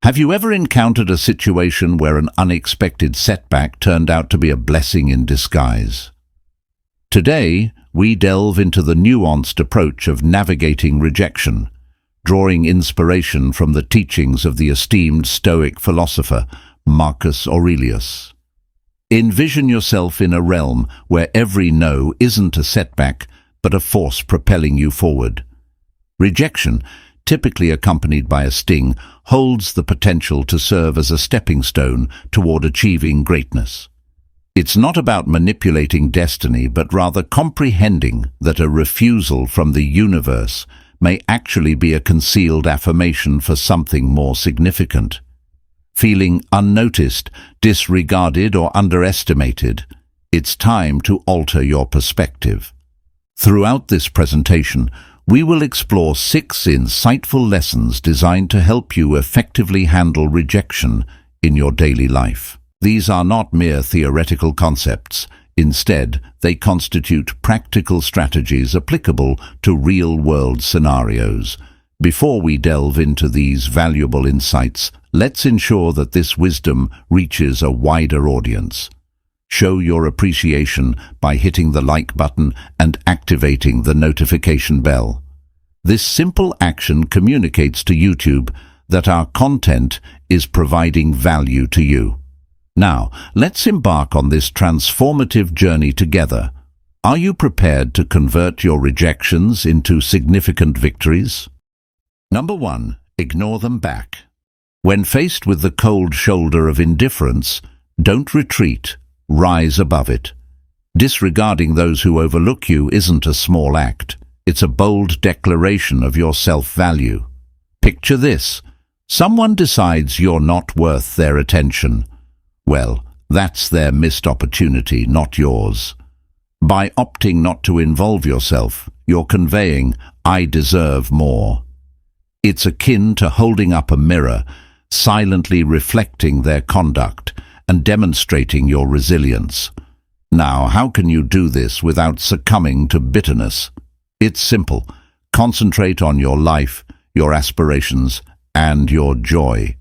Have you ever encountered a situation where an unexpected setback turned out to be a blessing in disguise? Today, we delve into the nuanced approach of navigating rejection, drawing inspiration from the teachings of the esteemed Stoic philosopher Marcus Aurelius. Envision yourself in a realm where every no isn't a setback, but a force propelling you forward. Rejection, typically accompanied by a sting, holds the potential to serve as a stepping stone toward achieving greatness. It's not about manipulating destiny, but rather comprehending that a refusal from the universe may actually be a concealed affirmation for something more significant. Feeling unnoticed, disregarded, or underestimated, it's time to alter your perspective. Throughout this presentation, we will explore 6 insightful lessons designed to help you effectively handle rejection in your daily life. These are not mere theoretical concepts. Instead, they constitute practical strategies applicable to real-world scenarios. Before we delve into these valuable insights, let's ensure that this wisdom reaches a wider audience. Show your appreciation by hitting the like button and activating the notification bell. This simple action communicates to YouTube that our content is providing value to you. Now, let's embark on this transformative journey together. Are you prepared to convert your rejections into significant victories? Number 1. Ignore them back. When faced with the cold shoulder of indifference, don't retreat. Rise above it. Disregarding those who overlook you isn't a small act. It's a bold declaration of your self-value. Picture this. Someone decides you're not worth their attention. Well, that's their missed opportunity, not yours. By opting not to involve yourself, you're conveying, "I deserve more." It's akin to holding up a mirror, silently reflecting their conduct and demonstrating your resilience. Now, how can you do this without succumbing to bitterness? It's simple. Concentrate on your life, your aspirations, and your joy.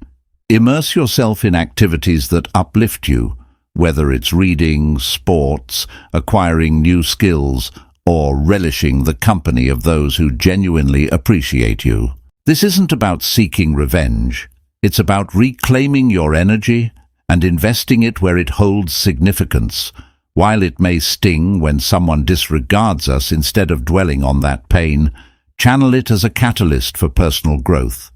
Immerse yourself in activities that uplift you, whether it's reading, sports, acquiring new skills, or relishing the company of those who genuinely appreciate you. This isn't about seeking revenge. It's about reclaiming your energy and investing it where it holds significance. While it may sting when someone disregards us, instead of dwelling on that pain, channel it as a catalyst for personal growth.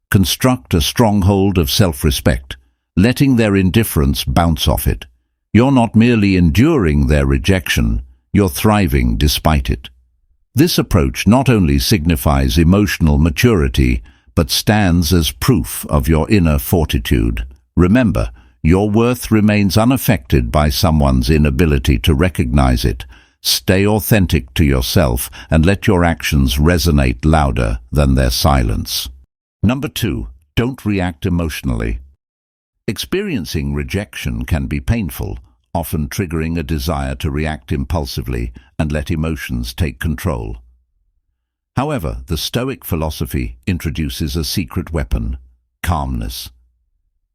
Construct a stronghold of self-respect, letting their indifference bounce off it. You're not merely enduring their rejection, you're thriving despite it. This approach not only signifies emotional maturity, but stands as proof of your inner fortitude. Remember, your worth remains unaffected by someone's inability to recognize it. Stay authentic to yourself and let your actions resonate louder than their silence. Number 2. Don't react emotionally. Experiencing rejection can be painful, often triggering a desire to react impulsively and let emotions take control. However, the Stoic philosophy introduces a secret weapon: calmness.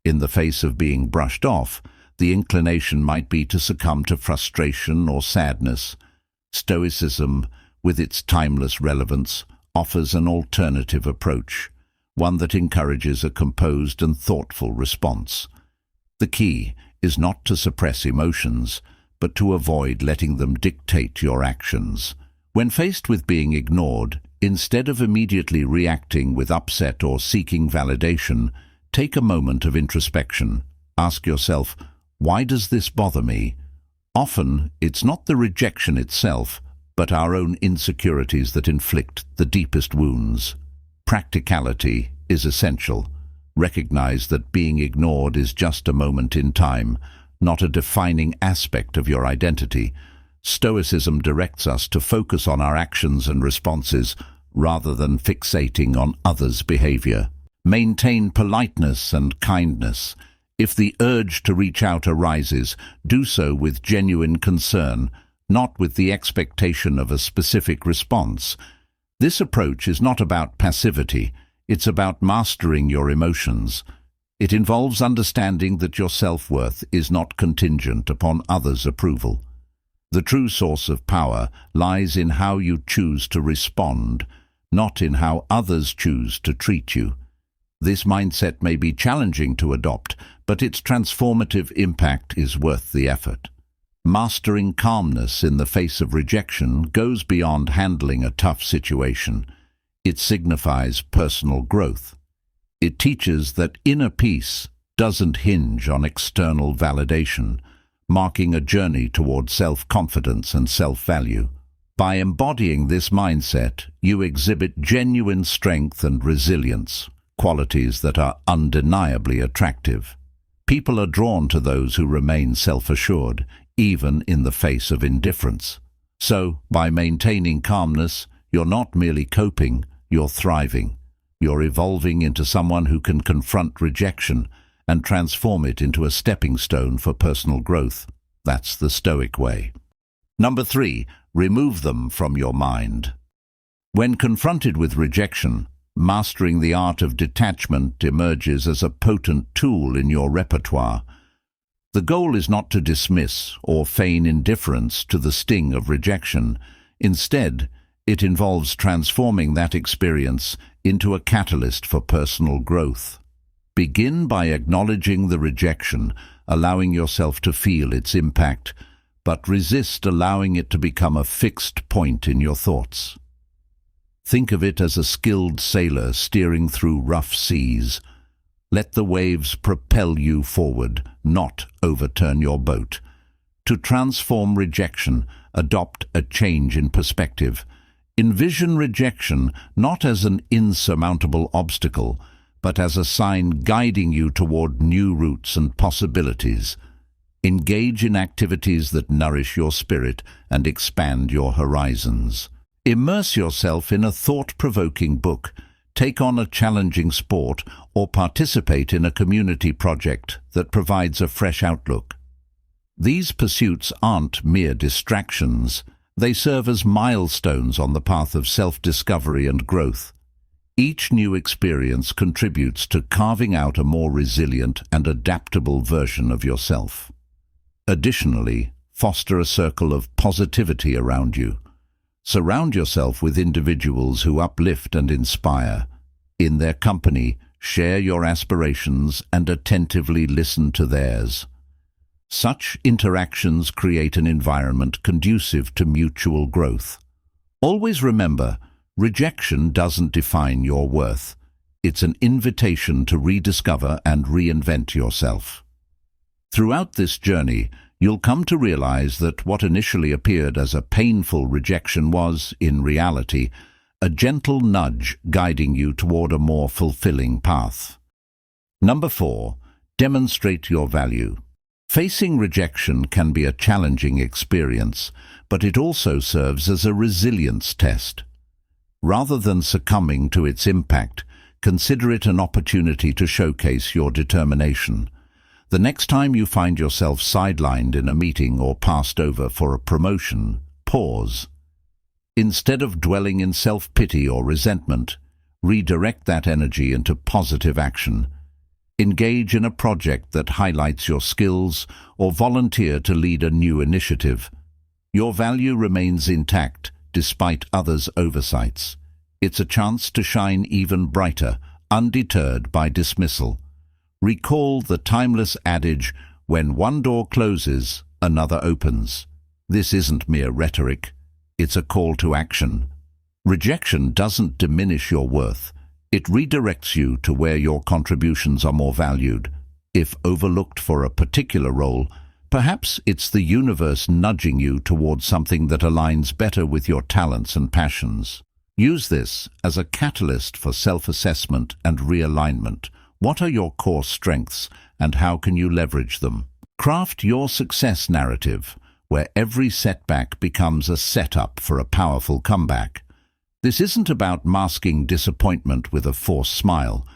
In the face of being brushed off, the inclination might be to succumb to frustration or sadness. Stoicism, with its timeless relevance, offers an alternative approach, one that encourages a composed and thoughtful response. The key is not to suppress emotions, but to avoid letting them dictate your actions. When faced with being ignored, instead of immediately reacting with upset or seeking validation, take a moment of introspection. Ask yourself, why does this bother me? Often, it's not the rejection itself, but our own insecurities that inflict the deepest wounds. Practicality is essential. Recognize that being ignored is just a moment in time, not a defining aspect of your identity. Stoicism directs us to focus on our actions and responses rather than fixating on others' behavior. Maintain politeness and kindness. If the urge to reach out arises, do so with genuine concern, not with the expectation of a specific response. This approach is not about passivity, it's about mastering your emotions. It involves understanding that your self-worth is not contingent upon others' approval. The true source of power lies in how you choose to respond, not in how others choose to treat you. This mindset may be challenging to adopt, but its transformative impact is worth the effort. Mastering calmness in the face of rejection goes beyond handling a tough situation. It signifies personal growth. It teaches that inner peace doesn't hinge on external validation, marking a journey toward self-confidence and self-value. By embodying this mindset, you exhibit genuine strength and resilience, qualities that are undeniably attractive. People are drawn to those who remain self-assured, even in the face of indifference. So, by maintaining calmness, you're not merely coping, you're thriving. You're evolving into someone who can confront rejection and transform it into a stepping stone for personal growth. That's the Stoic way. Number 3, remove them from your mind. When confronted with rejection, mastering the art of detachment emerges as a potent tool in your repertoire. The goal is not to dismiss or feign indifference to the sting of rejection. Instead, it involves transforming that experience into a catalyst for personal growth. Begin by acknowledging the rejection, allowing yourself to feel its impact, but resist allowing it to become a fixed point in your thoughts. Think of it as a skilled sailor steering through rough seas. Let the waves propel you forward, not overturn your boat. To transform rejection, adopt a change in perspective. Envision rejection not as an insurmountable obstacle, but as a sign guiding you toward new routes and possibilities. Engage in activities that nourish your spirit and expand your horizons. Immerse yourself in a thought-provoking book, take on a challenging sport, or participate in a community project that provides a fresh outlook. These pursuits aren't mere distractions. They serve as milestones on the path of self-discovery and growth. Each new experience contributes to carving out a more resilient and adaptable version of yourself. Additionally, foster a circle of positivity around you. Surround yourself with individuals who uplift and inspire. In their company, share your aspirations and attentively listen to theirs. Such interactions create an environment conducive to mutual growth. Always remember, rejection doesn't define your worth. It's an invitation to rediscover and reinvent yourself. Throughout this journey, you'll come to realize that what initially appeared as a painful rejection was, in reality, a gentle nudge guiding you toward a more fulfilling path. Number 4, demonstrate your value. Facing rejection can be a challenging experience, but it also serves as a resilience test. Rather than succumbing to its impact, consider it an opportunity to showcase your determination. The next time you find yourself sidelined in a meeting or passed over for a promotion, pause. Instead of dwelling in self-pity or resentment, redirect that energy into positive action. Engage in a project that highlights your skills or volunteer to lead a new initiative. Your value remains intact despite others' oversights. It's a chance to shine even brighter, undeterred by dismissal. Recall the timeless adage, when one door closes, another opens. This isn't mere rhetoric. It's a call to action. Rejection doesn't diminish your worth. It redirects you to where your contributions are more valued. If overlooked for a particular role, perhaps it's the universe nudging you towards something that aligns better with your talents and passions. Use this as a catalyst for self-assessment and realignment. What are your core strengths and how can you leverage them? Craft your success narrative, where every setback becomes a setup for a powerful comeback. This isn't about masking disappointment with a forced smile.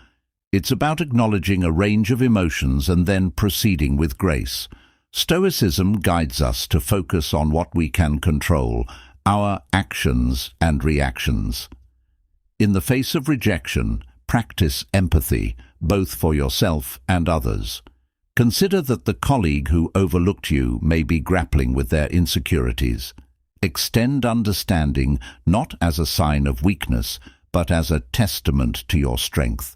It's about acknowledging a range of emotions and then proceeding with grace. Stoicism guides us to focus on what we can control, our actions and reactions. In the face of rejection, practice empathy both for yourself and others. Consider that the colleague who overlooked you may be grappling with their insecurities. Extend understanding not as a sign of weakness, but as a testament to your strength.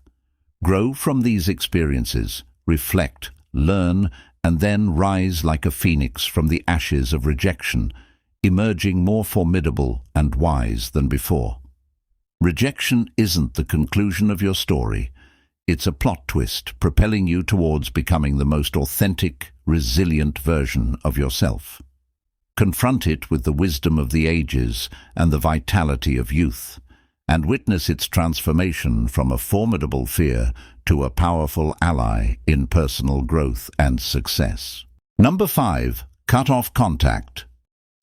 Grow from these experiences, reflect, learn, and then rise like a phoenix from the ashes of rejection, emerging more formidable and wise than before. Rejection isn't the conclusion of your story. It's a plot twist propelling you towards becoming the most authentic, resilient version of yourself. Confront it with the wisdom of the ages and the vitality of youth, and witness its transformation from a formidable fear to a powerful ally in personal growth and success. Number 5. Cut off contact.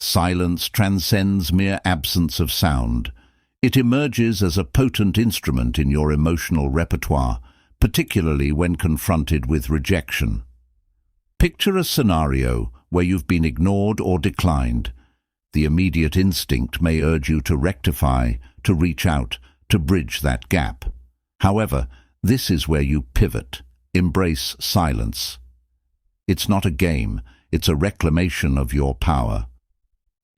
Silence transcends mere absence of sound. It emerges as a potent instrument in your emotional repertoire, particularly when confronted with rejection. Picture a scenario where you've been ignored or declined. The immediate instinct may urge you to rectify, to reach out, to bridge that gap. However, this is where you pivot, embrace silence. It's not a game, it's a reclamation of your power.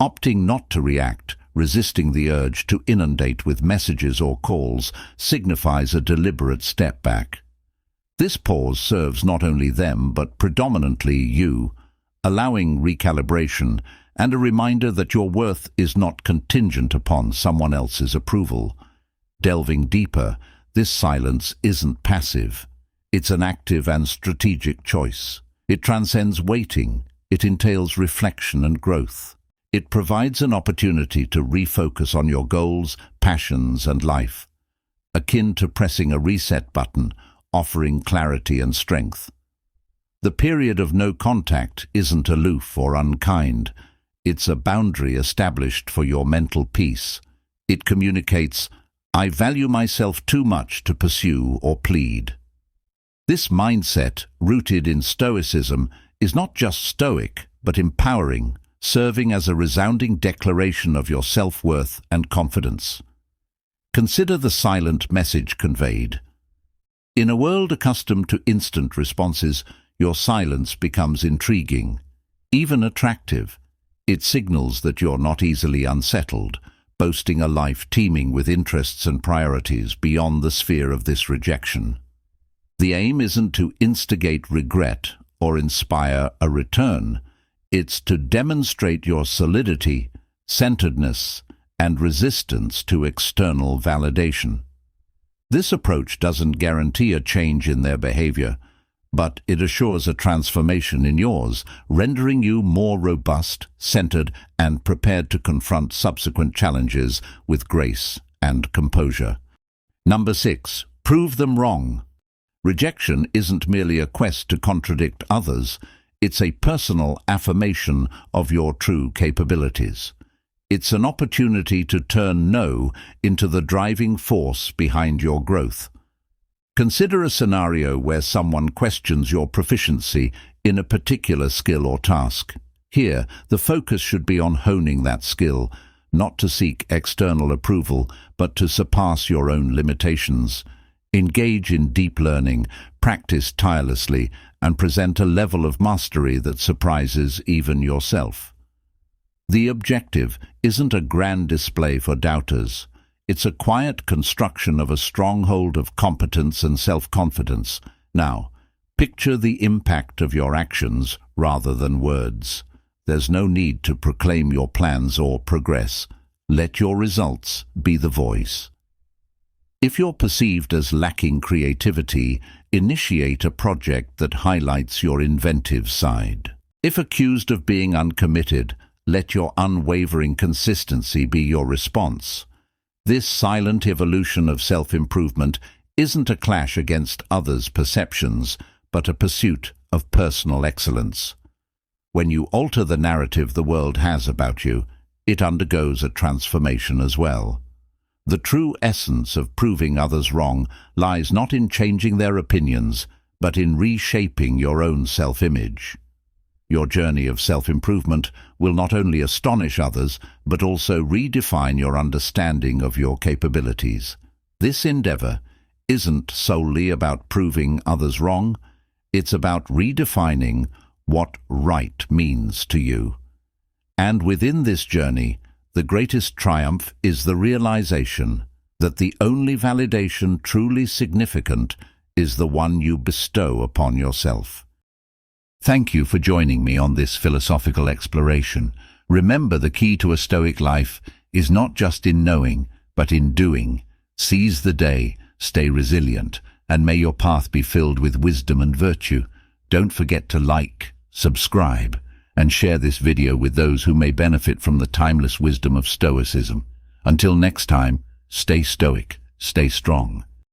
Opting not to react, resisting the urge to inundate with messages or calls, signifies a deliberate step back. This pause serves not only them, but predominantly you, allowing recalibration and a reminder that your worth is not contingent upon someone else's approval. Delving deeper, this silence isn't passive. It's an active and strategic choice. It transcends waiting. It entails reflection and growth. It provides an opportunity to refocus on your goals, passions, and life, akin to pressing a reset button, offering clarity and strength. The period of no contact isn't aloof or unkind. It's a boundary established for your mental peace. It communicates, "I value myself too much to pursue or plead." This mindset, rooted in Stoicism, is not just stoic, but empowering, serving as a resounding declaration of your self-worth and confidence. Consider the silent message conveyed. In a world accustomed to instant responses, your silence becomes intriguing, even attractive. It signals that you're not easily unsettled, boasting a life teeming with interests and priorities beyond the sphere of this rejection. The aim isn't to instigate regret or inspire a return. It's to demonstrate your solidity, centeredness, and resistance to external validation. This approach doesn't guarantee a change in their behavior, but it assures a transformation in yours, rendering you more robust, centered, and prepared to confront subsequent challenges with grace and composure. Number 6. Prove them wrong. Rejection isn't merely a quest to contradict others. It's a personal affirmation of your true capabilities. It's an opportunity to turn no into the driving force behind your growth. Consider a scenario where someone questions your proficiency in a particular skill or task. Here, the focus should be on honing that skill, not to seek external approval, but to surpass your own limitations. Engage in deep learning, practice tirelessly, and present a level of mastery that surprises even yourself. The objective isn't a grand display for doubters. It's a quiet construction of a stronghold of competence and self-confidence. Now, picture the impact of your actions rather than words. There's no need to proclaim your plans or progress. Let your results be the voice. If you're perceived as lacking creativity, initiate a project that highlights your inventive side. If accused of being uncommitted, let your unwavering consistency be your response. This silent evolution of self-improvement isn't a clash against others' perceptions, but a pursuit of personal excellence. When you alter the narrative the world has about you, it undergoes a transformation as well. The true essence of proving others wrong lies not in changing their opinions, but in reshaping your own self-image. Your journey of self-improvement will not only astonish others, but also redefine your understanding of your capabilities. This endeavor isn't solely about proving others wrong. It's about redefining what right means to you. And within this journey, the greatest triumph is the realization that the only validation truly significant is the one you bestow upon yourself. Thank you for joining me on this philosophical exploration. Remember, the key to a Stoic life is not just in knowing, but in doing. Seize the day, stay resilient, and may your path be filled with wisdom and virtue. Don't forget to like, subscribe, and share this video with those who may benefit from the timeless wisdom of Stoicism. Until next time, stay stoic, stay strong,